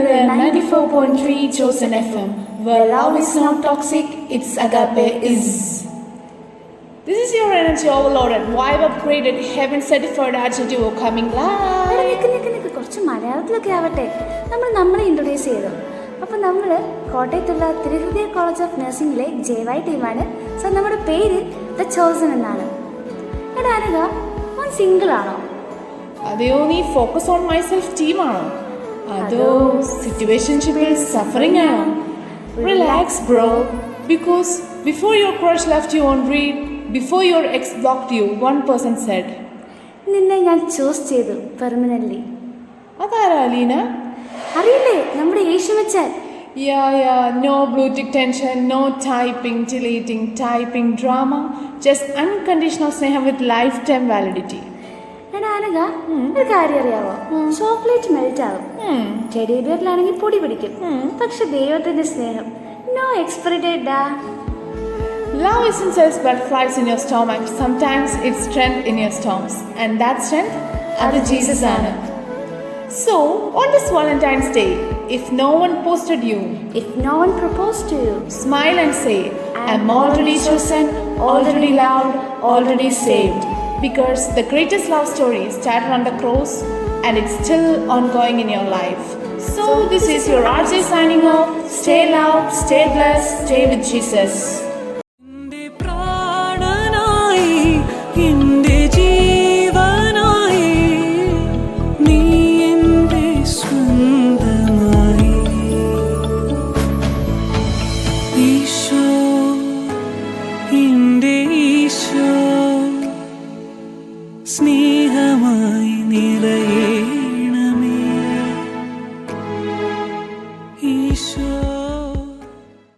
കേൾക്കുന്നത് 94.3 Chosen FM, where love is not toxic, it's agape is. This is your energy overloaded, vibe upgraded, heaven certified adjective coming live. നിക്ക് കുറച്ച് മലയാളത്തിലൊക്കെ ആവട്ടെ. നമ്മളെ introduce ചെയ്തു. അപ്പോൾ നമ്മൾ കോട്ടയത്തുള്ള തിരുഹൃദയ college of നഴ്സിംഗിലെ JY ടീമാണ്. So നമ്മുടെ പേര് ദ ചോസൻ എന്നാണ്. എടാ അനുക, ഓൻ സിംഗിൾ ആണോ? അതെയോ, നീ ഫോക്കസ് ഓൺ മൈസെൽഫ് ടീമാണോ? അതോ സിറ്റുവേഷൻഷിപ്പിൽ സഫറിംഗ് ആണോ? Relax bro, because before your crush left you on read, before your ex blocked you, one person said, നിന്നെ ഞാൻ ചൂസ് ചെയ്തു പെർമനൻ്റ്ലി. അതാരാ അലീന? അറിയില്ലേ, നമ്മുടെ യേശുമച്ചാൻ. Yeah, no blue tick tension, no typing, deleting, typing drama, just unconditional sneham with lifetime validity. എടാ അനുക, ഒരു കാര്യം അറിയാവോ? ചോക്ലേറ്റ് മെൽറ്റ് ആവും, ടെഡി ബിയറിലാണെങ്കിൽ പൊടി പിടിക്കും. പക്ഷെ ദൈവത്തിന്റെ സ്നേഹം no expiry date. Love isn't just butterflies in your stomach. Sometimes it's strength in your storms, and that strength is Jesus ആണ്. So on this Valentine's Day, if no one posted you, if no one proposed to you, smile and say, I'm already chosen, already loved, already saved. Because the greatest love story started on the cross and it's still ongoing in your life. So this is your RJ signing off. Stay loved, stay blessed, stay with Jesus. സ്നേഹമായി നിറയണമേ ഈശോ.